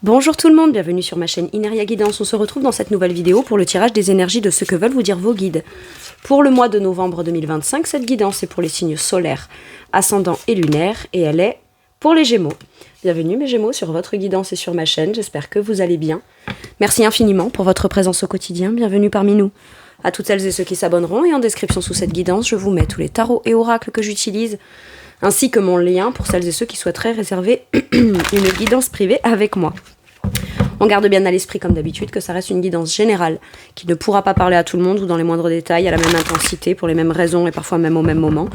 Bonjour tout le monde, bienvenue sur ma chaîne Ineria Guidance. On se retrouve dans cette nouvelle vidéo pour le tirage des énergies de ce que veulent vous dire vos guides. Pour le mois de novembre 2025, cette guidance est pour les signes solaires, ascendants et lunaires et elle est pour les Gémeaux. Bienvenue mes Gémeaux sur votre guidance et sur ma chaîne, j'espère que vous allez bien. Merci infiniment pour votre présence au quotidien, bienvenue parmi nous. À toutes celles et ceux qui s'abonneront et en description sous cette guidance, je vous mets tous les tarots et oracles que j'utilise, ainsi que mon lien pour celles et ceux qui souhaiteraient réserver une guidance privée avec moi. On garde bien à l'esprit comme d'habitude que ça reste une guidance générale qui ne pourra pas parler à tout le monde ou dans les moindres détails, à la même intensité, pour les mêmes raisons et parfois même au même moment.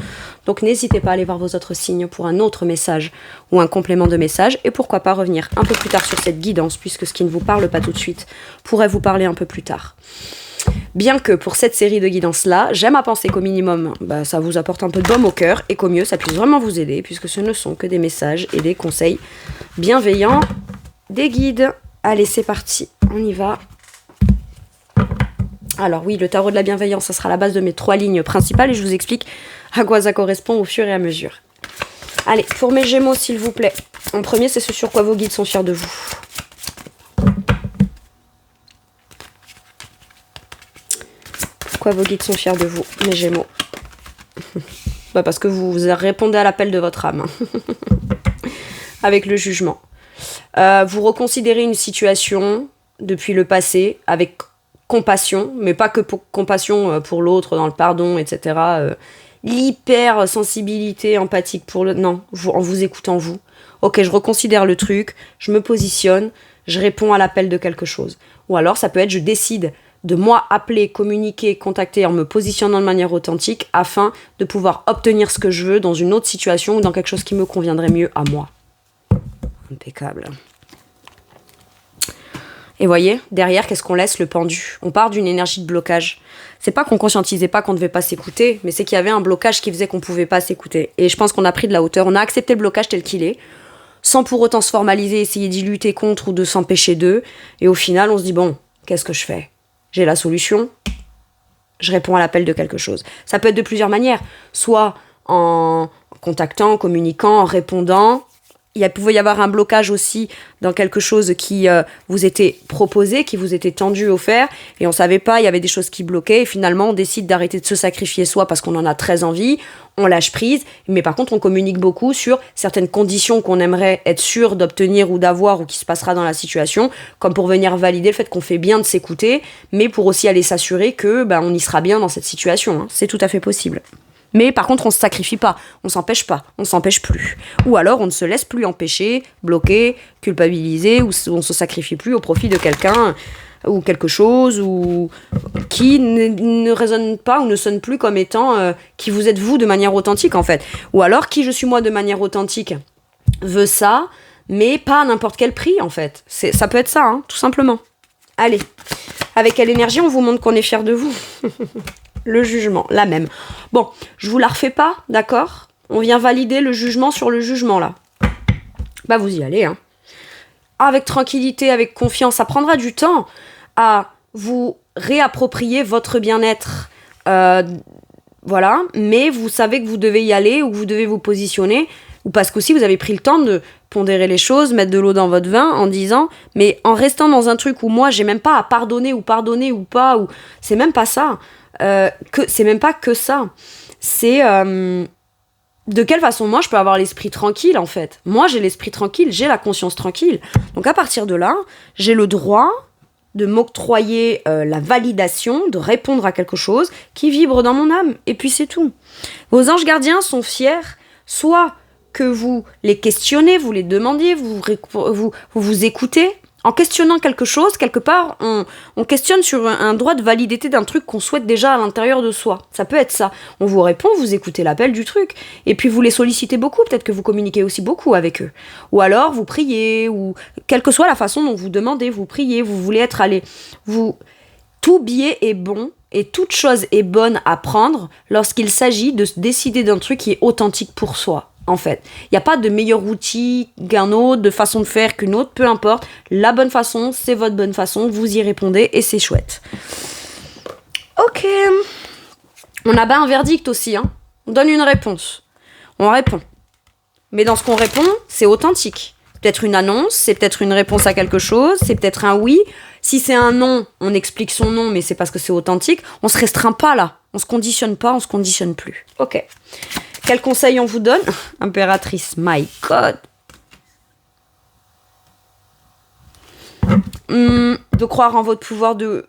Donc n'hésitez pas à aller voir vos autres signes pour un autre message ou un complément de message et pourquoi pas revenir un peu plus tard sur cette guidance puisque ce qui ne vous parle pas tout de suite pourrait vous parler un peu plus tard. Bien que pour cette série de guidances-là, j'aime à penser qu'au minimum, ça vous apporte un peu de baume au cœur et qu'au mieux, ça puisse vraiment vous aider puisque ce ne sont que des messages et des conseils bienveillants des guides. Allez, c'est parti, on y va. Alors oui, le tarot de la bienveillance, ça sera la base de mes 3 lignes principales et je vous explique à quoi ça correspond au fur et à mesure. Allez, pour mes Gémeaux, s'il vous plaît. En premier, c'est ce sur quoi vos guides sont fiers de vous. Pourquoi vos guides sont fiers de vous, mes Gémeaux? Parce que vous répondez à l'appel de votre âme. Avec le jugement. Vous reconsidérez une situation depuis le passé avec compassion, mais pas que pour compassion pour l'autre, dans le pardon, etc. L'hypersensibilité empathique pour le... Non, en vous écoutant vous. Ok, je reconsidère le truc, je me positionne, je réponds à l'appel de quelque chose. Ou alors ça peut être je décide de moi appeler, communiquer, contacter en me positionnant de manière authentique afin de pouvoir obtenir ce que je veux dans une autre situation ou dans quelque chose qui me conviendrait mieux à moi. Impeccable. Et voyez, derrière, qu'est-ce qu'on laisse? Le pendu. On part d'une énergie de blocage. C'est pas qu'on conscientisait pas qu'on devait pas s'écouter, mais c'est qu'il y avait un blocage qui faisait qu'on pouvait pas s'écouter. Et je pense qu'on a pris de la hauteur. On a accepté le blocage tel qu'il est, sans pour autant se formaliser, essayer d'y lutter contre ou de s'empêcher d'eux. Et au final, on se dit, bon, qu'est-ce que je fais? J'ai la solution. Je réponds à l'appel de quelque chose. Ça peut être de plusieurs manières. Soit en contactant, en communiquant, en répondant. Il pouvait y avoir un blocage aussi dans quelque chose qui vous était proposé, qui vous était tendu, offert, et on savait pas, il y avait des choses qui bloquaient, et finalement on décide d'arrêter de se sacrifier soi parce qu'on en a très envie, on lâche prise, mais par contre on communique beaucoup sur certaines conditions qu'on aimerait être sûr d'obtenir ou d'avoir ou qui se passera dans la situation, comme pour venir valider le fait qu'on fait bien de s'écouter, mais pour aussi aller s'assurer que on y sera bien dans cette situation, hein. C'est tout à fait possible. Mais par contre, on se sacrifie pas, on s'empêche pas, on s'empêche plus. Ou alors, on ne se laisse plus empêcher, bloquer, culpabiliser, ou on se sacrifie plus au profit de quelqu'un ou quelque chose ou qui ne résonne pas ou ne sonne plus comme étant qui vous êtes vous de manière authentique en fait. Ou alors, qui je suis moi de manière authentique veut ça, mais pas à n'importe quel prix en fait. Ça peut être ça, hein, tout simplement. Allez, avec quelle énergie on vous montre qu'on est fier de vous? Le jugement, la même. Bon, je vous la refais pas, d'accord? On vient valider le jugement sur le jugement, là. Vous y allez, hein. Avec tranquillité, avec confiance, ça prendra du temps à vous réapproprier votre bien-être. Voilà, mais vous savez que vous devez y aller ou que vous devez vous positionner, ou parce qu'aussi vous avez pris le temps de pondérer les choses, mettre de l'eau dans votre vin en disant, mais en restant dans un truc où moi j'ai même pas à pardonner ou pas, ou c'est même pas ça. C'est même pas que ça. C'est de quelle façon moi je peux avoir l'esprit tranquille en fait. Moi j'ai l'esprit tranquille, j'ai la conscience tranquille. Donc à partir de là, j'ai le droit de m'octroyer la validation, de répondre à quelque chose qui vibre dans mon âme. Et puis c'est tout. Vos anges gardiens sont fiers, soit que vous les questionnez, vous les demandiez, vous écoutez. En questionnant quelque chose, quelque part, on questionne sur un droit de validité d'un truc qu'on souhaite déjà à l'intérieur de soi. Ça peut être ça. On vous répond, vous écoutez l'appel du truc. Et puis vous les sollicitez beaucoup, peut-être que vous communiquez aussi beaucoup avec eux. Ou alors vous priez, ou quelle que soit la façon dont vous demandez, vous priez, vous voulez être allé. Tout biais est bon et toute chose est bonne à prendre lorsqu'il s'agit de décider d'un truc qui est authentique pour soi. En fait, il n'y a pas de meilleur outil qu'un autre, de façon de faire qu'une autre, peu importe. La bonne façon, c'est votre bonne façon, vous y répondez et c'est chouette. Ok. On a un verdict aussi, hein. On donne une réponse. On répond. Mais dans ce qu'on répond, c'est authentique. Peut-être une annonce, c'est peut-être une réponse à quelque chose, c'est peut-être un oui. Si c'est un non, on explique son non, mais c'est parce que c'est authentique. On se restreint pas là. On se conditionne pas, on se conditionne plus. Ok. Quel conseil on vous donne? Impératrice, my God. De croire en votre pouvoir de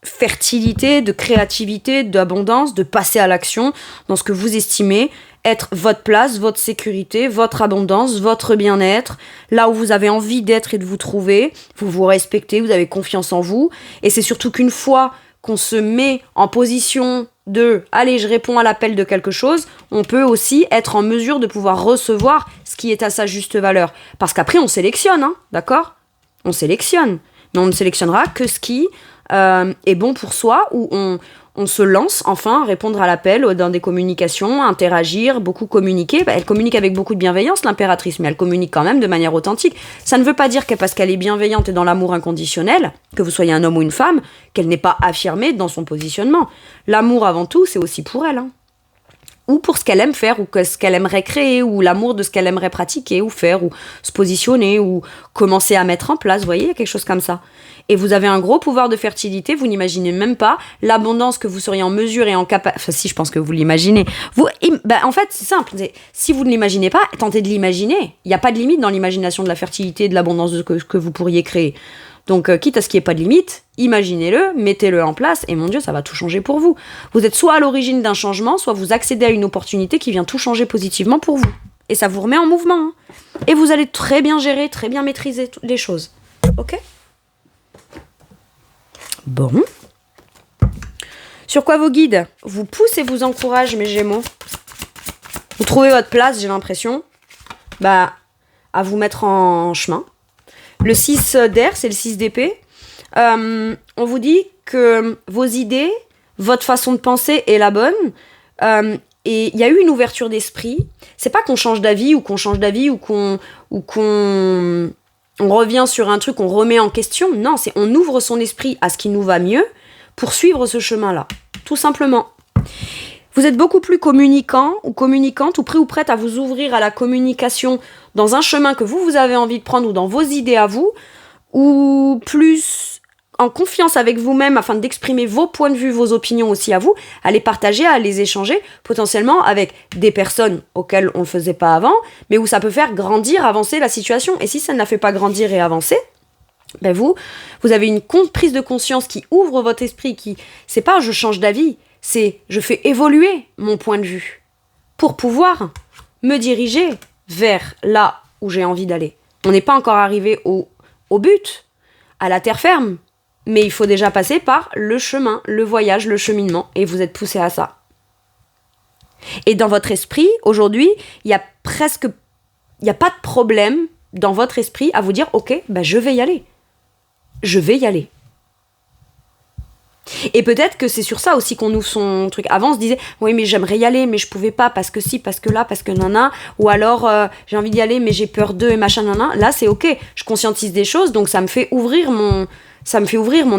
fertilité, de créativité, d'abondance, de passer à l'action dans ce que vous estimez être votre place, votre sécurité, votre abondance, votre bien-être, là où vous avez envie d'être et de vous trouver, vous vous respectez, vous avez confiance en vous, et c'est surtout qu'une fois qu'on se met en position de « allez, je réponds à l'appel de quelque chose », on peut aussi être en mesure de pouvoir recevoir ce qui est à sa juste valeur. Parce qu'après, on sélectionne, hein, d'accord ? On sélectionne, mais on ne sélectionnera que ce qui est bon pour soi, où on se lance enfin à répondre à l'appel dans des communications, interagir, beaucoup communiquer. Elle communique avec beaucoup de bienveillance, l'impératrice, mais elle communique quand même de manière authentique. Ça ne veut pas dire que parce qu'elle est bienveillante et dans l'amour inconditionnel, que vous soyez un homme ou une femme, qu'elle n'est pas affirmée dans son positionnement. L'amour avant tout, c'est aussi pour elle, hein. Ou pour ce qu'elle aime faire, ou ce qu'elle aimerait créer, ou l'amour de ce qu'elle aimerait pratiquer, ou faire, ou se positionner, ou commencer à mettre en place, vous voyez, quelque chose comme ça. Et vous avez un gros pouvoir de fertilité, vous n'imaginez même pas l'abondance que vous seriez en mesure et en capacité... Enfin si, je pense que vous l'imaginez. En fait, c'est simple, si vous ne l'imaginez pas, tentez de l'imaginer. Il n'y a pas de limite dans l'imagination de la fertilité et de l'abondance que vous pourriez créer. Donc, quitte à ce qu'il n'y ait pas de limite, imaginez-le, mettez-le en place, et mon Dieu, ça va tout changer pour vous. Vous êtes soit à l'origine d'un changement, soit vous accédez à une opportunité qui vient tout changer positivement pour vous. Et ça vous remet en mouvement. Hein. Et vous allez très bien gérer, très bien maîtriser les choses. Ok ? Bon. Sur quoi vos guides vous poussent et vous encouragent, mes Gémeaux ? Vous trouvez votre place, j'ai l'impression, à vous mettre en chemin. Le 6 d'air, c'est le 6 d'épée. On vous dit que vos idées, votre façon de penser est la bonne. Et il y a eu une ouverture d'esprit. C'est pas qu'on change d'avis ou qu'on revient sur un truc, on remet en question. Non, c'est on ouvre son esprit à ce qui nous va mieux pour suivre ce chemin-là. Tout simplement. Vous êtes beaucoup plus communicant ou communicante ou prêt ou prête à vous ouvrir à la communication dans un chemin que vous avez envie de prendre ou dans vos idées à vous, ou plus en confiance avec vous-même afin d'exprimer vos points de vue, vos opinions aussi à vous, à les partager, à les échanger, potentiellement avec des personnes auxquelles on ne le faisait pas avant, mais où ça peut faire grandir, avancer la situation. Et si ça ne la fait pas grandir et avancer, vous avez une prise de conscience qui ouvre votre esprit, c'est pas je change d'avis, c'est je fais évoluer mon point de vue pour pouvoir me diriger vers là où j'ai envie d'aller. On n'est pas encore arrivé au but, à la terre ferme, mais il faut déjà passer par le chemin, le voyage, le cheminement, et vous êtes poussé à ça. Et dans votre esprit, aujourd'hui, il n'y a pas de problème dans votre esprit à vous dire « Ok, je vais y aller. Je vais y aller. » Et peut-être que c'est sur ça aussi qu'on ouvre son truc. Avant, on se disait « Oui, mais j'aimerais y aller, mais je pouvais pas parce que si, parce que là, parce que nana. » Ou alors « J'ai envie d'y aller, mais j'ai peur d'eux et machin, nana. » Là, c'est ok. Je conscientise des choses, donc ça me fait ouvrir mon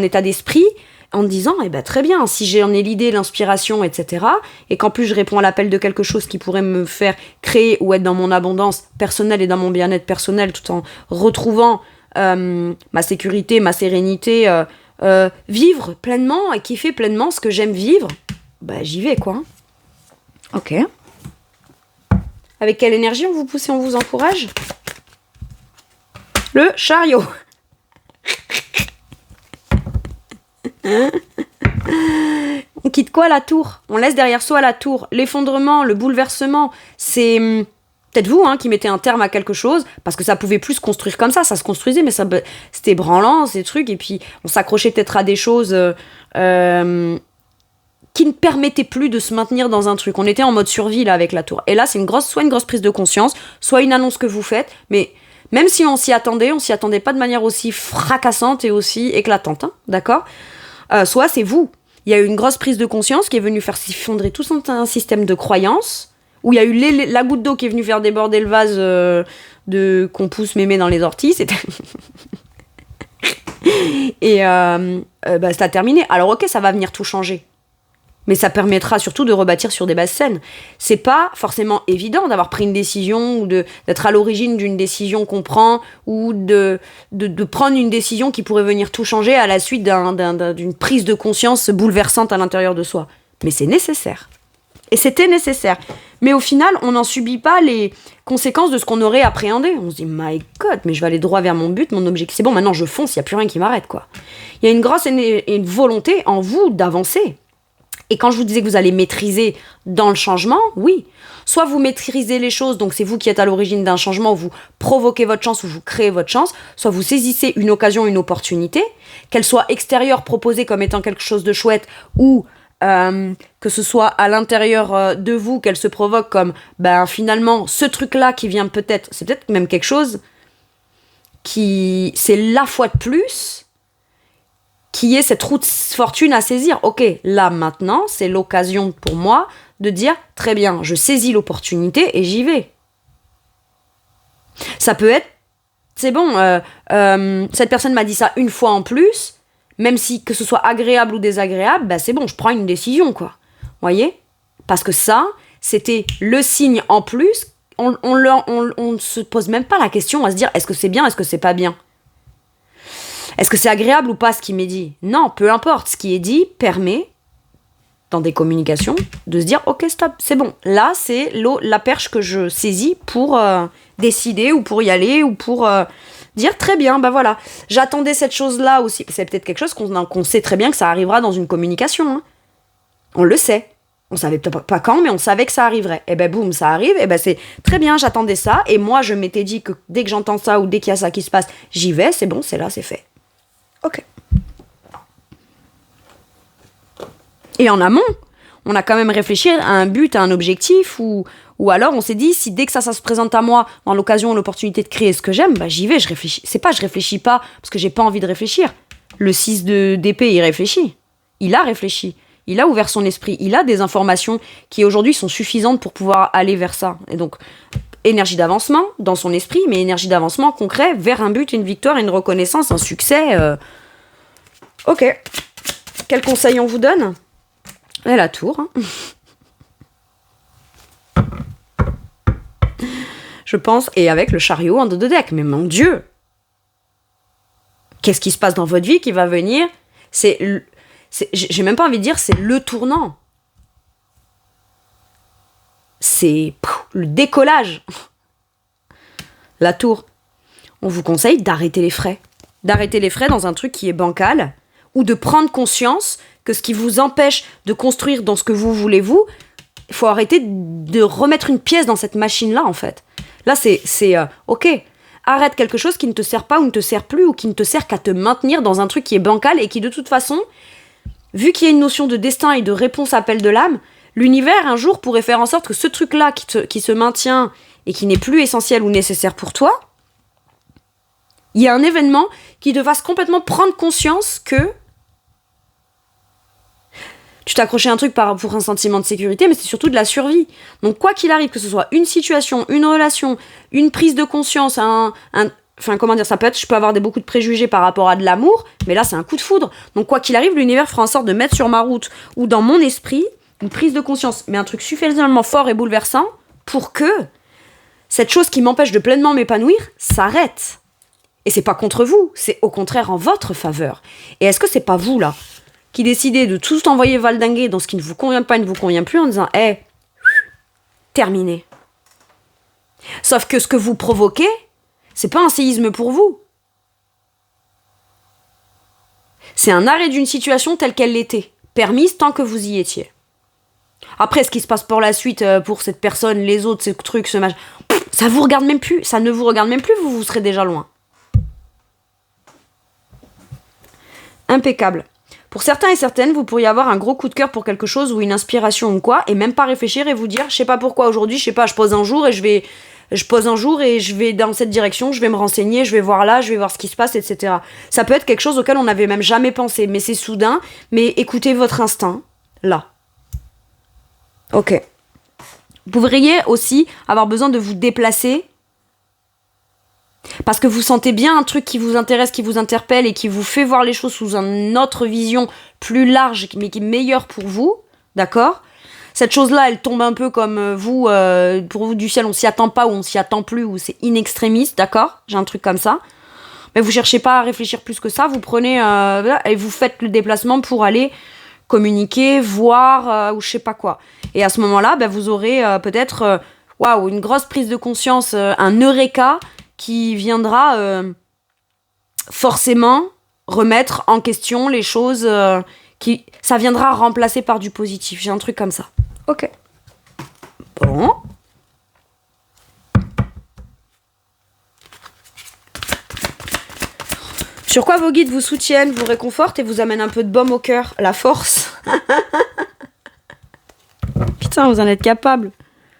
état d'esprit en me disant « très bien, si j'en ai l'idée, l'inspiration, etc. » Et qu'en plus, je réponds à l'appel de quelque chose qui pourrait me faire créer ou être dans mon abondance personnelle et dans mon bien-être personnel tout en retrouvant ma sécurité, ma sérénité, vivre pleinement et kiffer pleinement ce que j'aime vivre, j'y vais quoi. Ok. Avec quelle énergie on vous pousse et on vous encourage ? Le chariot. On quitte quoi, la tour ? On laisse derrière soi la tour. L'effondrement, le bouleversement, c'est peut-être vous qui mettez un terme à quelque chose, parce que ça pouvait plus se construire comme ça se construisait, mais c'était branlant, ces trucs, et puis on s'accrochait peut-être à des choses qui ne permettaient plus de se maintenir dans un truc. On était en mode survie là avec la tour. Et là, c'est soit une grosse prise de conscience, soit une annonce que vous faites, mais même si on s'y attendait pas de manière aussi fracassante et aussi éclatante, hein, d'accord ? Soit c'est vous. Il y a eu une grosse prise de conscience qui est venue faire s'effondrer tout un système de croyances, où il y a eu la goutte d'eau qui est venue faire déborder le vase qu'on pousse mémé dans les orties. Et ça a terminé. Alors ok, ça va venir tout changer. Mais ça permettra surtout de rebâtir sur des bases saines. C'est pas forcément évident d'avoir pris une décision ou d'être à l'origine d'une décision qu'on prend ou de prendre une décision qui pourrait venir tout changer à la suite d'une prise de conscience bouleversante à l'intérieur de soi. Mais c'est nécessaire. Et c'était nécessaire. Mais au final, on n'en subit pas les conséquences de ce qu'on aurait appréhendé. On se dit, my God, mais je vais aller droit vers mon but, mon objectif. C'est bon, maintenant je fonce, il n'y a plus rien qui m'arrête, quoi. Il y a une grosse une volonté en vous d'avancer. Et quand je vous disais que vous allez maîtriser dans le changement, oui. Soit vous maîtrisez les choses, donc c'est vous qui êtes à l'origine d'un changement, où vous provoquez votre chance, où vous créez votre chance, soit vous saisissez une occasion, une opportunité, qu'elle soit extérieure, proposée comme étant quelque chose de chouette, ou que ce soit à l'intérieur de vous, qu'elle se provoque comme, finalement, ce truc-là qui vient peut-être, c'est peut-être même quelque chose qui, c'est la fois de plus, qui est cette route fortune à saisir. Ok, là maintenant, c'est l'occasion pour moi de dire, très bien, je saisis l'opportunité et j'y vais. Ça peut être, c'est bon, cette personne m'a dit ça une fois en plus, même si que ce soit agréable ou désagréable, c'est bon, je prends une décision, quoi. Voyez ? Parce que ça, c'était le signe en plus, on ne se pose même pas la question à se dire, est-ce que c'est bien, est-ce que c'est pas bien ? Est-ce que c'est agréable ou pas ce qui m'est dit ? Non, peu importe. Ce qui est dit permet, dans des communications, de se dire « Ok, stop, c'est bon. Là, c'est la perche que je saisis pour décider ou pour y aller ou pour dire très bien, voilà. J'attendais cette chose-là aussi. » C'est peut-être quelque chose qu'on sait très bien que ça arrivera dans une communication. Hein. On le sait. On savait peut-être pas quand, mais on savait que ça arriverait. Et boum, ça arrive. Et c'est très bien, j'attendais ça. Et moi, je m'étais dit que dès que j'entends ça ou dès qu'il y a ça qui se passe, j'y vais. C'est bon, c'est là, c'est fait. Ok. Et en amont, on a quand même réfléchi à un but, à un objectif, ou alors on s'est dit, si dès que ça se présente à moi, dans l'occasion, l'opportunité de créer ce que j'aime, j'y vais, je réfléchis. C'est pas, je réfléchis pas parce que j'ai pas envie de réfléchir. Le 6 d'épée, il réfléchit. Il a réfléchi. Il a ouvert son esprit. Il a des informations qui aujourd'hui sont suffisantes pour pouvoir aller vers ça. Et donc, énergie d'avancement dans son esprit, mais énergie d'avancement concret vers un but, une victoire, une reconnaissance, un succès. Ok. Quel conseil on vous donne ? Et la tour. Hein. Je pense, et avec le chariot en dos de deck. Mais mon Dieu ! Qu'est-ce qui se passe dans votre vie qui va venir ? J'ai même pas envie de dire c'est le tournant. C'est le décollage. La tour. On vous conseille d'arrêter les frais. D'arrêter les frais dans un truc qui est bancal, ou de prendre conscience que ce qui vous empêche de construire dans ce que vous voulez, il faut arrêter de remettre une pièce dans cette machine-là, en fait. Là, c'est ok, arrête quelque chose qui ne te sert pas ou ne te sert plus, ou qui ne te sert qu'à te maintenir dans un truc qui est bancal et qui, de toute façon, vu qu'il y a une notion de destin et de réponse à appel de l'âme, l'univers, un jour, pourrait faire en sorte que ce truc-là qui se maintient et qui n'est plus essentiel ou nécessaire pour toi, il y a un événement qui te fasse complètement prendre conscience que tu t'accrochais à un truc pour un sentiment de sécurité, mais c'est surtout de la survie. Donc quoi qu'il arrive, que ce soit une situation, une relation, une prise de conscience, ça peut être, je peux avoir beaucoup de préjugés par rapport à de l'amour, mais là c'est un coup de foudre. Donc quoi qu'il arrive, l'univers fera en sorte de mettre sur ma route ou dans mon esprit une prise de conscience, mais un truc suffisamment fort et bouleversant pour que cette chose qui m'empêche de pleinement m'épanouir s'arrête. Et c'est pas contre vous, c'est au contraire en votre faveur. Et est-ce que c'est pas vous là qui décidez de tout envoyer valdinguer dans ce qui ne vous convient pas et ne vous convient plus en disant terminé. Sauf que ce que vous provoquez, c'est pas un séisme pour vous. C'est un arrêt d'une situation telle qu'elle l'était, permise tant que vous y étiez. Après, ce qui se passe pour la suite, pour cette personne, les autres, ce truc, ce machin, ça vous regarde même plus, ça ne vous regarde même plus, vous serez déjà loin. Impeccable. Pour certains et certaines, vous pourriez avoir un gros coup de cœur pour quelque chose ou une inspiration ou quoi, et même pas réfléchir et vous dire, je sais pas pourquoi aujourd'hui, je pose un jour et je vais dans cette direction, je vais me renseigner, je vais voir là, je vais voir ce qui se passe, etc. Ça peut être quelque chose auquel on n'avait même jamais pensé, mais c'est soudain, mais écoutez votre instinct, là. Ok. Vous pourriez aussi avoir besoin de vous déplacer parce que vous sentez bien un truc qui vous intéresse, qui vous interpelle et qui vous fait voir les choses sous une autre vision plus large mais qui est meilleure pour vous. d'accord? Cette chose-là, elle tombe un peu comme vous, pour vous du ciel, on s'y attend pas ou on s'y attend plus ou c'est in extremis, d'accord? J'ai un truc comme ça. Mais vous cherchez pas à réfléchir plus que ça, vous prenez et vous faites le déplacement pour aller communiquer, voir ou je sais pas quoi. Et à ce moment-là, vous aurez peut-être waouh, une grosse prise de conscience, un eureka qui viendra forcément remettre en question les choses ça viendra remplacer par du positif. J'ai un truc comme ça. Ok. Bon. Sur quoi vos guides vous soutiennent, vous réconfortent et vous amènent un peu de baume au cœur? La force. Putain, vous en êtes capable.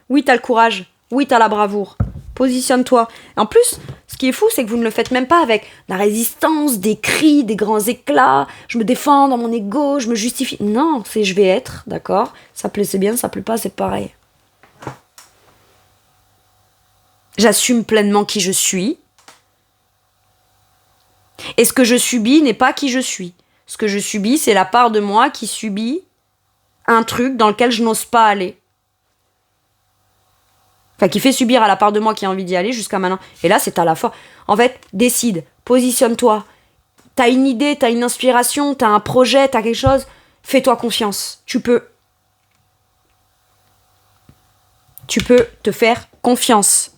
Oui, t'as le courage. Oui, t'as la bravoure. Positionne-toi. En plus, ce qui est fou, c'est que vous ne le faites même pas avec la résistance, des cris, des grands éclats. Je me défends dans mon ego, je me justifie. Non, c'est je vais être, d'accord? Ça plaît, c'est bien, ça plaît pas, c'est pareil. J'assume pleinement qui je suis. Et ce que je subis n'est pas qui je suis. Ce que je subis, c'est la part de moi qui subit un truc dans lequel je n'ose pas aller. Enfin, qui fait subir à la part de moi qui a envie d'y aller jusqu'à maintenant. Et là, c'est à la fois. En fait, décide, positionne-toi. T'as une idée, t'as une inspiration, t'as un projet, t'as quelque chose. Fais-toi confiance. Tu peux. Tu peux te faire confiance.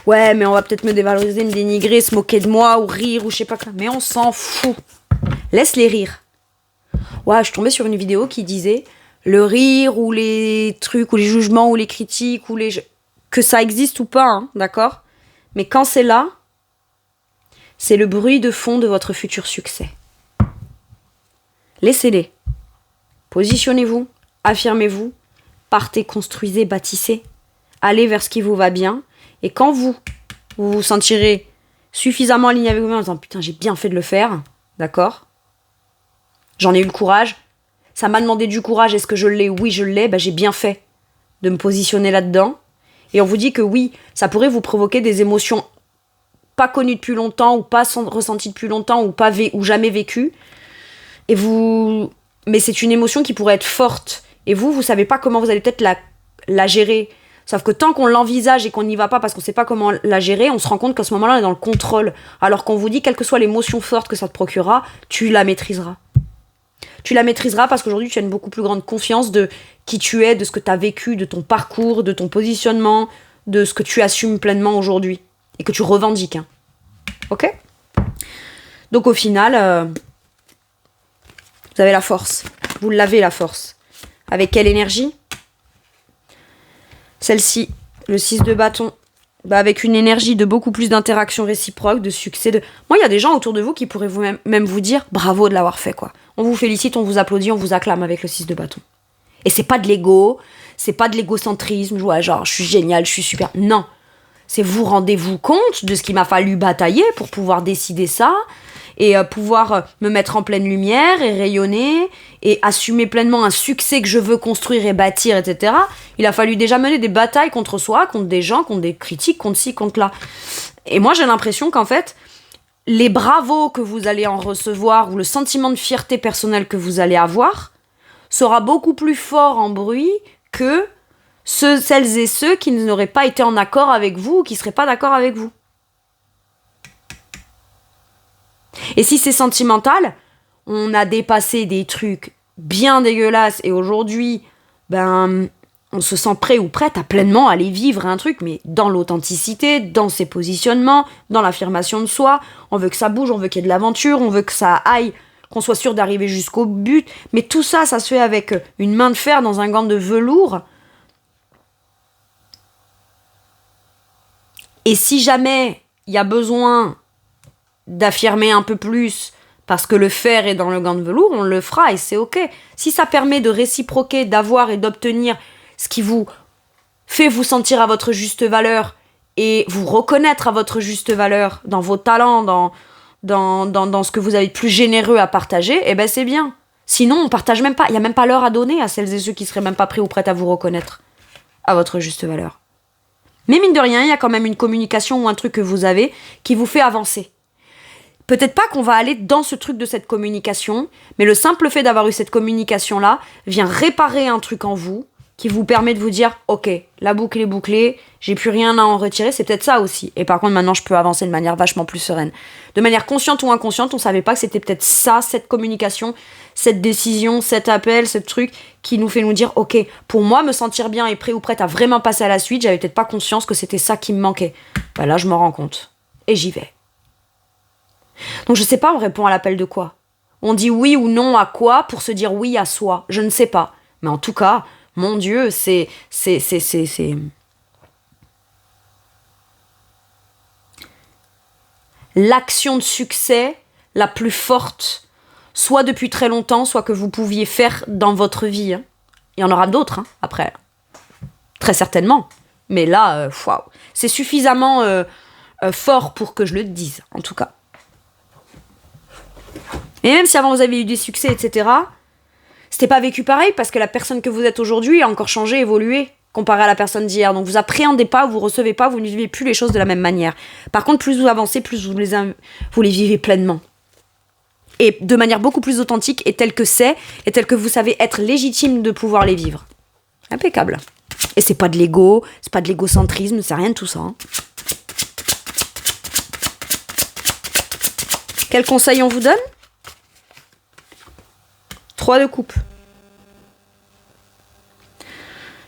Ouais, mais on va peut-être me dévaloriser, me dénigrer, se moquer de moi, ou rire, ou je sais pas quoi. Mais on s'en fout. Laisse-les rire. Ouais, je suis tombée sur une vidéo qui disait le rire, ou les trucs, ou les jugements, ou les critiques, ou les... que ça existe ou pas, hein, d'accord? Mais quand c'est là, c'est le bruit de fond de votre futur succès. Laissez-les. Positionnez-vous, affirmez-vous, partez, construisez, bâtissez. Allez vers ce qui vous va bien. Et quand vous vous sentirez suffisamment aligné avec vous-même en disant putain, j'ai bien fait de le faire, d'accord? J'en ai eu le courage. Ça m'a demandé du courage. Est-ce que je l'ai? Oui, je l'ai. J'ai bien fait de me positionner là-dedans. Et on vous dit que oui, ça pourrait vous provoquer des émotions pas connues depuis longtemps ou pas ressenties depuis longtemps ou pas ou jamais vécues. Mais c'est une émotion qui pourrait être forte. Et vous savez pas comment vous allez peut-être la gérer. Sauf que tant qu'on l'envisage et qu'on n'y va pas parce qu'on sait pas comment la gérer, on se rend compte qu'à ce moment-là, on est dans le contrôle. Alors qu'on vous dit, quelle que soit l'émotion forte que ça te procurera, tu la maîtriseras. Tu la maîtriseras parce qu'aujourd'hui, tu as une beaucoup plus grande confiance de qui tu es, de ce que tu as vécu, de ton parcours, de ton positionnement, de ce que tu assumes pleinement aujourd'hui et que tu revendiques. Hein. Ok? Donc au final, vous avez la force. Vous l'avez, la force. Avec quelle énergie? Celle-ci, le 6 de bâton, avec une énergie de beaucoup plus d'interaction réciproque, de succès. Moi, il y a des gens autour de vous qui pourraient même vous dire bravo de l'avoir fait, quoi. On vous félicite, on vous applaudit, on vous acclame avec le 6 de bâton. Et c'est pas de l'ego, c'est pas de l'égocentrisme, ouais, genre je suis génial, je suis super. Non. C'est vous rendez-vous compte de ce qu'il m'a fallu batailler pour pouvoir décider ça et pouvoir me mettre en pleine lumière et rayonner et assumer pleinement un succès que je veux construire et bâtir, etc. Il a fallu déjà mener des batailles contre soi, contre des gens, contre des critiques, contre ci, contre là. Et moi, j'ai l'impression qu'en fait, les bravos que vous allez en recevoir ou le sentiment de fierté personnelle que vous allez avoir sera beaucoup plus fort en bruit que celles et ceux qui n'auraient pas été en accord avec vous ou qui ne seraient pas d'accord avec vous. Et si c'est sentimental, on a dépassé des trucs bien dégueulasses et aujourd'hui, on se sent prêt ou prête à pleinement aller vivre un truc, mais dans l'authenticité, dans ses positionnements, dans l'affirmation de soi. On veut que ça bouge, on veut qu'il y ait de l'aventure, on veut que ça aille, qu'on soit sûr d'arriver jusqu'au but. Mais tout ça, ça se fait avec une main de fer dans un gant de velours. Et si jamais il y a besoin d'affirmer un peu plus parce que le fer est dans le gant de velours, on le fera et c'est ok. Si ça permet de réciproquer, d'avoir et d'obtenir ce qui vous fait vous sentir à votre juste valeur et vous reconnaître à votre juste valeur dans vos talents, dans ce que vous avez de plus généreux à partager, c'est bien. Sinon, on partage même pas. Il n'y a même pas l'heure à donner à celles et ceux qui seraient même pas prêts ou prêtes à vous reconnaître à votre juste valeur. Mais mine de rien, il y a quand même une communication ou un truc que vous avez qui vous fait avancer. Peut-être pas qu'on va aller dans ce truc de cette communication, mais le simple fait d'avoir eu cette communication-là vient réparer un truc en vous qui vous permet de vous dire « Ok, la boucle est bouclée, j'ai plus rien à en retirer. » C'est peut-être ça aussi. Et par contre, maintenant, je peux avancer de manière vachement plus sereine. De manière consciente ou inconsciente, on savait pas que c'était peut-être ça, cette communication, cette décision, cet appel, ce truc qui nous fait nous dire « Ok, pour moi, me sentir bien et prêt ou prête à vraiment passer à la suite, j'avais peut-être pas conscience que c'était ça qui me manquait. » Bah là, je m'en rends compte. Et j'y vais. Donc je sais pas, on répond à l'appel de quoi. On dit oui ou non à quoi pour se dire oui à soi. Je ne sais pas. Mais en tout cas, mon Dieu, c'est l'action de succès la plus forte, soit depuis très longtemps, soit que vous pouviez faire dans votre vie. Il y en aura d'autres, après. Très certainement. Mais là, waouh. C'est suffisamment fort pour que je le dise, en tout cas. Et même si avant vous avez eu des succès, etc., c'était pas vécu pareil parce que la personne que vous êtes aujourd'hui a encore changé, évolué, comparé à la personne d'hier. Donc vous appréhendez pas, vous recevez pas, vous ne vivez plus les choses de la même manière. Par contre, plus vous avancez, plus vous les vivez pleinement. Et de manière beaucoup plus authentique et telle que c'est, et telle que vous savez être légitime de pouvoir les vivre. Impeccable. Et c'est pas de l'ego, c'est pas de l'égocentrisme, c'est rien de tout ça. Quel conseil on vous donne ? 3 de coupe.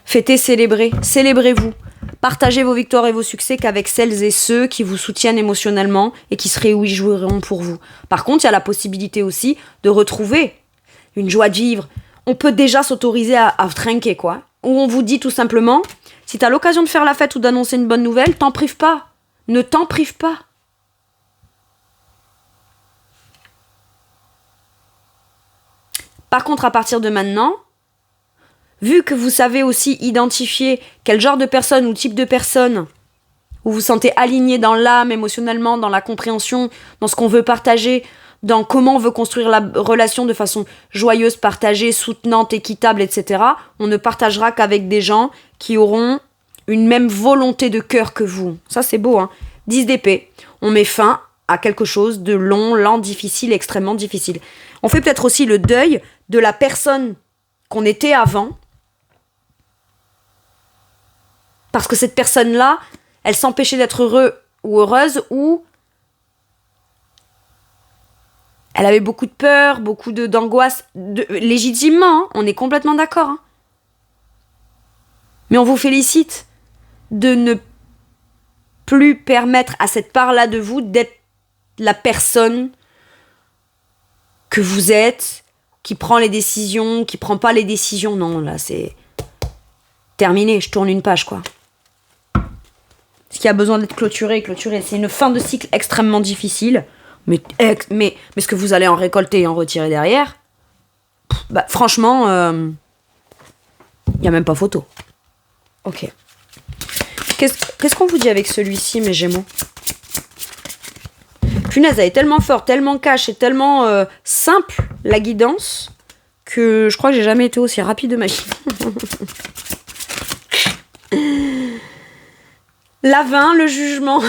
Fêtez, célébrez. Célébrez-vous. Partagez vos victoires et vos succès qu'avec celles et ceux qui vous soutiennent émotionnellement et qui se réjouiront pour vous. Par contre, il y a la possibilité aussi de retrouver une joie de vivre. On peut déjà s'autoriser à trinquer, quoi. Ou on vous dit tout simplement, si t'as l'occasion de faire la fête ou d'annoncer une bonne nouvelle, t'en prive pas. Ne t'en prive pas. Par contre, à partir de maintenant, vu que vous savez aussi identifier quel genre de personne ou type de personne vous vous sentez aligné dans l'âme, émotionnellement, dans la compréhension, dans ce qu'on veut partager, dans comment on veut construire la relation de façon joyeuse, partagée, soutenante, équitable, etc., on ne partagera qu'avec des gens qui auront une même volonté de cœur que vous. Ça, c'est beau, 10 d'épée. On met fin à quelque chose de long, lent, difficile, extrêmement difficile. On fait peut-être aussi le deuil de la personne qu'on était avant. Parce que cette personne-là, elle s'empêchait d'être heureux ou heureuse, ou elle avait beaucoup de peur, beaucoup d'angoisse, légitimement, on est complètement d'accord. Mais on vous félicite de ne plus permettre à cette part-là de vous d'être la personne que vous êtes, qui prend les décisions, qui prend pas les décisions. Non, là, c'est terminé, je tourne une page, quoi. Ce qui a besoin d'être clôturé. C'est une fin de cycle extrêmement difficile, mais ce que vous allez en récolter et en retirer derrière, bah, franchement, y a même pas photo. Ok. Qu'est-ce qu'on vous dit avec celui-ci, mes Gémeaux ? Punaise, elle est tellement forte, tellement cash et tellement simple, la guidance, que je crois que j'ai jamais été aussi rapide de ma vie. La 20, le jugement.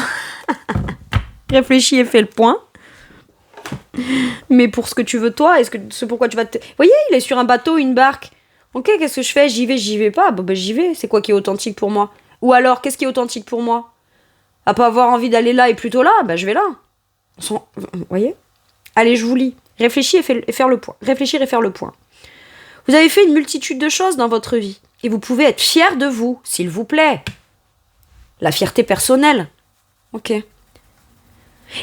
Réfléchis et fais le point. Mais pour ce que tu veux toi, ce pourquoi tu vas te... Vous voyez, il est sur un bateau, une barque. Ok, qu'est-ce que je fais ? J'y vais pas. Bon, ben j'y vais. C'est quoi qui est authentique pour moi ? Ou alors, qu'est-ce qui est authentique pour moi ? À pas avoir envie d'aller là et plutôt là, ben je vais là. Vous voyez ? Allez, je vous lis. Réfléchir et faire le point. Réfléchir et faire le point. Vous avez fait une multitude de choses dans votre vie. Et vous pouvez être fier de vous, s'il vous plaît. La fierté personnelle. Ok.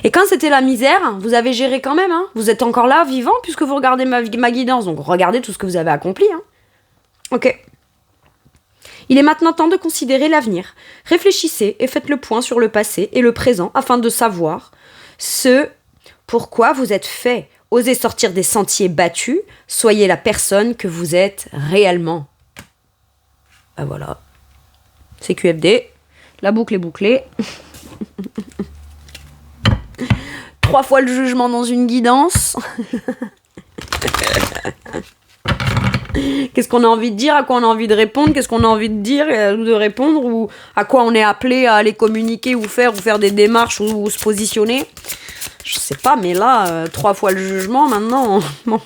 Et quand c'était la misère, vous avez géré quand même. Vous êtes encore là, vivant, puisque vous regardez ma guidance. Donc regardez tout ce que vous avez accompli. Ok. Il est maintenant temps de considérer l'avenir. Réfléchissez et faites le point sur le passé et le présent afin de savoir ce pourquoi vous êtes fait. Osez sortir des sentiers battus. Soyez la personne que vous êtes réellement. Ben voilà. C'est QFD. La boucle est bouclée. 3 fois le jugement dans une guidance. Qu'est-ce qu'on a envie de dire, à quoi on a envie de répondre, qu'est-ce qu'on a envie de dire ou de répondre, ou à quoi on est appelé à aller communiquer ou faire des démarches ou se positionner. Je sais pas, mais là, 3 fois le jugement, maintenant, bon.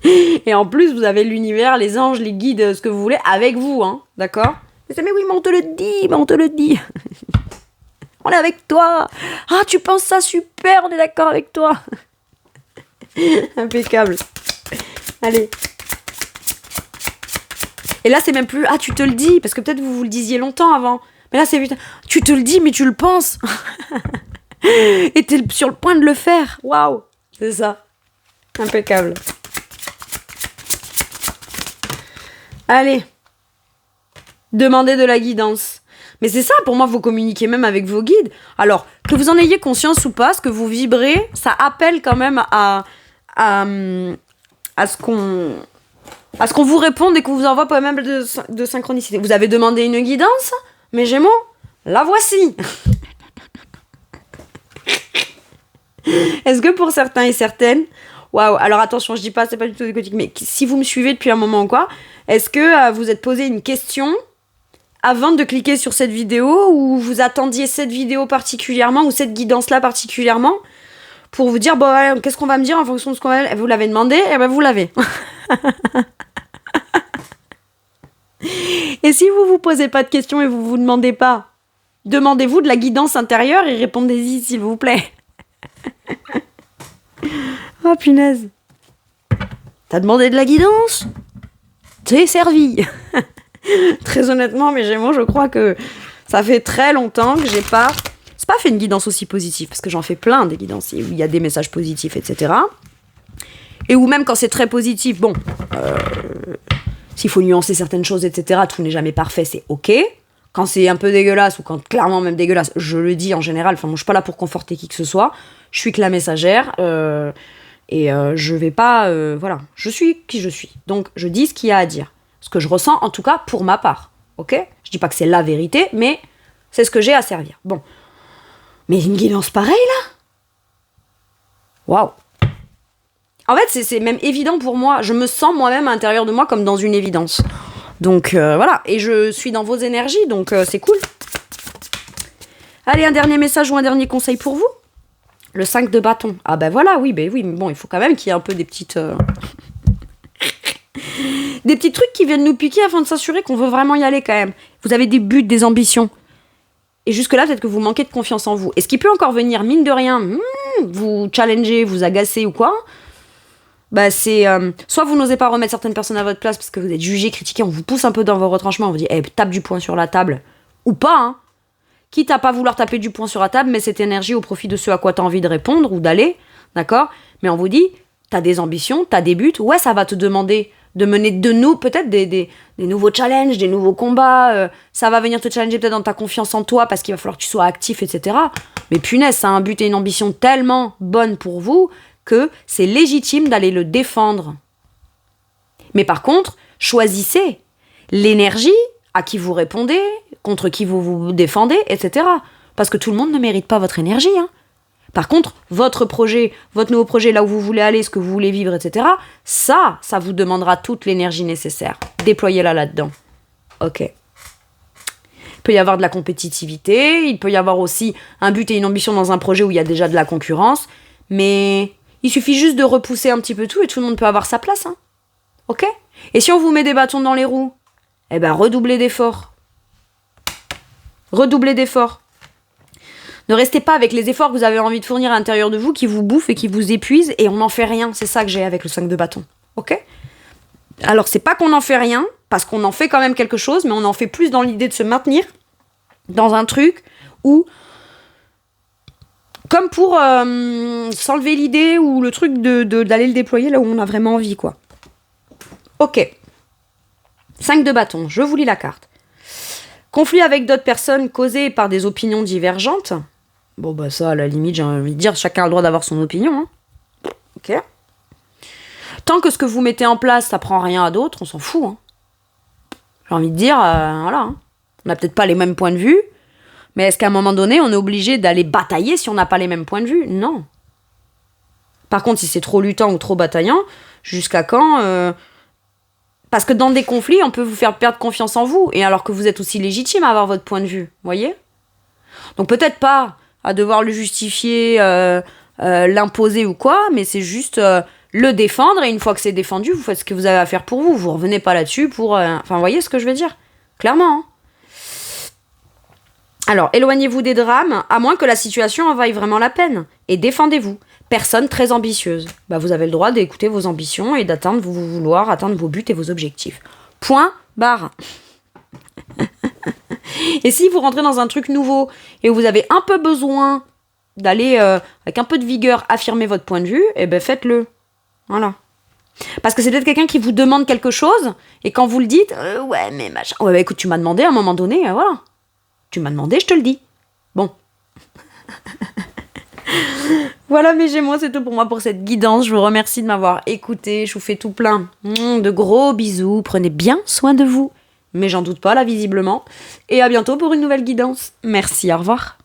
Et en plus, vous avez l'univers, les anges, les guides, ce que vous voulez, avec vous, hein, d'accord? Mais oui, mais on te le dit. On est avec toi. Ah, tu penses ça, super, on est d'accord avec toi. Impeccable. Allez. Et là, c'est même plus, ah, tu te le dis, parce que peut-être vous le disiez longtemps avant. Mais là, c'est, tu te le dis, mais tu le penses. Et t'es sur le point de le faire. Waouh. C'est ça. Impeccable. Allez. Demandez de la guidance. Mais c'est ça, pour moi, vous communiquez même avec vos guides. Alors, que vous en ayez conscience ou pas, ce que vous vibrez, ça appelle quand même à ce qu'on vous réponde et qu'on vous envoie pas même de synchronicité. Vous avez demandé une guidance, mes Gémeaux, la voici. Est-ce que pour certains et certaines, waouh, alors attention, je dis pas, c'est pas du tout décotique, mais si vous me suivez depuis un moment ou quoi, est-ce que vous êtes posé une question avant de cliquer sur cette vidéo, ou vous attendiez cette vidéo particulièrement, ou cette guidance-là particulièrement, pour vous dire, bon, allez, qu'est-ce qu'on va me dire en fonction de ce qu'on va... Vous l'avez demandé, et ben vous l'avez. Et si vous vous posez pas de questions et vous vous demandez pas, demandez-vous de la guidance intérieure et répondez-y, s'il vous plaît. Oh, punaise. T'as demandé de la guidance ? T'es servi. Très honnêtement, mes Gémeaux, je crois que ça fait très longtemps que j'ai pas... C'est pas fait une guidance aussi positive, parce que j'en fais plein des guidances où il y a des messages positifs, etc. Et où même quand c'est très positif, bon, s'il faut nuancer certaines choses, etc., tout n'est jamais parfait, c'est ok. Quand c'est un peu dégueulasse, ou quand clairement même dégueulasse, je le dis en général, enfin moi je suis pas là pour conforter qui que ce soit, je suis que la messagère, je vais pas... voilà, je suis qui je suis. Donc je dis ce qu'il y a à dire. Ce que je ressens, en tout cas, pour ma part. Ok ? Je dis pas que c'est la vérité, mais c'est ce que j'ai à servir. Bon. Mais une guidance pareille, là ? Waouh ! En fait, c'est même évident pour moi. Je me sens moi-même à l'intérieur de moi comme dans une évidence. Donc, voilà. Et je suis dans vos énergies, donc c'est cool. Allez, un dernier message ou un dernier conseil pour vous ? Le 5 de bâton. Ah ben voilà, oui, mais bon, il faut quand même qu'il y ait un peu des petites... des petits trucs qui viennent nous piquer afin de s'assurer qu'on veut vraiment y aller quand même. Vous avez des buts, des ambitions. Et jusque-là, peut-être que vous manquez de confiance en vous. Et ce qui peut encore venir, mine de rien, vous challenger, vous agacer ou quoi, bah c'est... soit vous n'osez pas remettre certaines personnes à votre place parce que vous êtes jugé, critiqué, on vous pousse un peu dans vos retranchements, on vous dit tape du poing sur la table. Ou pas, hein. Quitte à pas vouloir taper du poing sur la table, mets cette énergie au profit de ce à quoi t'as envie de répondre ou d'aller, d'accord ? Mais on vous dit, t'as des ambitions, t'as des buts, ouais, ça va te demander de mener peut-être des nouveaux challenges, des nouveaux combats, ça va venir te challenger peut-être dans ta confiance en toi parce qu'il va falloir que tu sois actif, etc. Mais punaise, ça a un but et une ambition tellement bonne pour vous que c'est légitime d'aller le défendre. Mais par contre, choisissez l'énergie à qui vous répondez, contre qui vous vous défendez, etc. Parce que tout le monde ne mérite pas votre énergie, hein. Par contre, votre projet, votre nouveau projet, là où vous voulez aller, ce que vous voulez vivre, etc., ça vous demandera toute l'énergie nécessaire. Déployez-la là-dedans. Ok. Il peut y avoir de la compétitivité, il peut y avoir aussi un but et une ambition dans un projet où il y a déjà de la concurrence, mais il suffit juste de repousser un petit peu tout et tout le monde peut avoir sa place, hein. Ok ? Et si on vous met des bâtons dans les roues, eh ben redoublez d'efforts. Redoublez d'efforts. Ne restez pas avec les efforts que vous avez envie de fournir à l'intérieur de vous, qui vous bouffent et qui vous épuisent, et on n'en fait rien. C'est ça que j'ai avec le 5 de bâton. Ok ? Alors, c'est pas qu'on n'en fait rien, parce qu'on en fait quand même quelque chose, mais on en fait plus dans l'idée de se maintenir dans un truc où, comme pour s'enlever l'idée ou le truc d'aller le déployer là où on a vraiment envie, quoi. Ok. 5 de bâton, je vous lis la carte. Conflit avec d'autres personnes causé par des opinions divergentes. Bon, bah ça, à la limite, j'ai envie de dire, chacun a le droit d'avoir son opinion. Hein. Ok. Tant que ce que vous mettez en place, ça prend rien à d'autres, on s'en fout. Hein. J'ai envie de dire, voilà. Hein. On n'a peut-être pas les mêmes points de vue, mais est-ce qu'à un moment donné, on est obligé d'aller batailler si on n'a pas les mêmes points de vue ? Non. Par contre, si c'est trop luttant ou trop bataillant, jusqu'à quand parce que dans des conflits, on peut vous faire perdre confiance en vous, et alors que vous êtes aussi légitime à avoir votre point de vue, voyez ? Donc peut-être pas à devoir le justifier l'imposer ou quoi, mais c'est juste le défendre, et une fois que c'est défendu, vous faites ce que vous avez à faire pour vous. Vous revenez pas là-dessus pour... Enfin, vous voyez ce que je veux dire ? Clairement, hein. Alors, éloignez-vous des drames, à moins que la situation en vaille vraiment la peine. Et défendez-vous. Personne très ambitieuse. Bah, vous avez le droit d'écouter vos ambitions et d'atteindre vos buts et vos objectifs. Point, barre. Et si vous rentrez dans un truc nouveau et vous avez un peu besoin d'aller, avec un peu de vigueur, affirmer votre point de vue, eh ben faites-le. Voilà. Parce que c'est peut-être quelqu'un qui vous demande quelque chose, et quand vous le dites, ouais, mais machin. Ouais, bah écoute, tu m'as demandé à un moment donné, voilà. Tu m'as demandé, je te le dis. Bon. Voilà mes Gémeaux, c'est tout pour moi pour cette guidance. Je vous remercie de m'avoir écouté. Je vous fais tout plein de gros bisous. Prenez bien soin de vous. Mais j'en doute pas là, visiblement. Et à bientôt pour une nouvelle guidance. Merci, au revoir.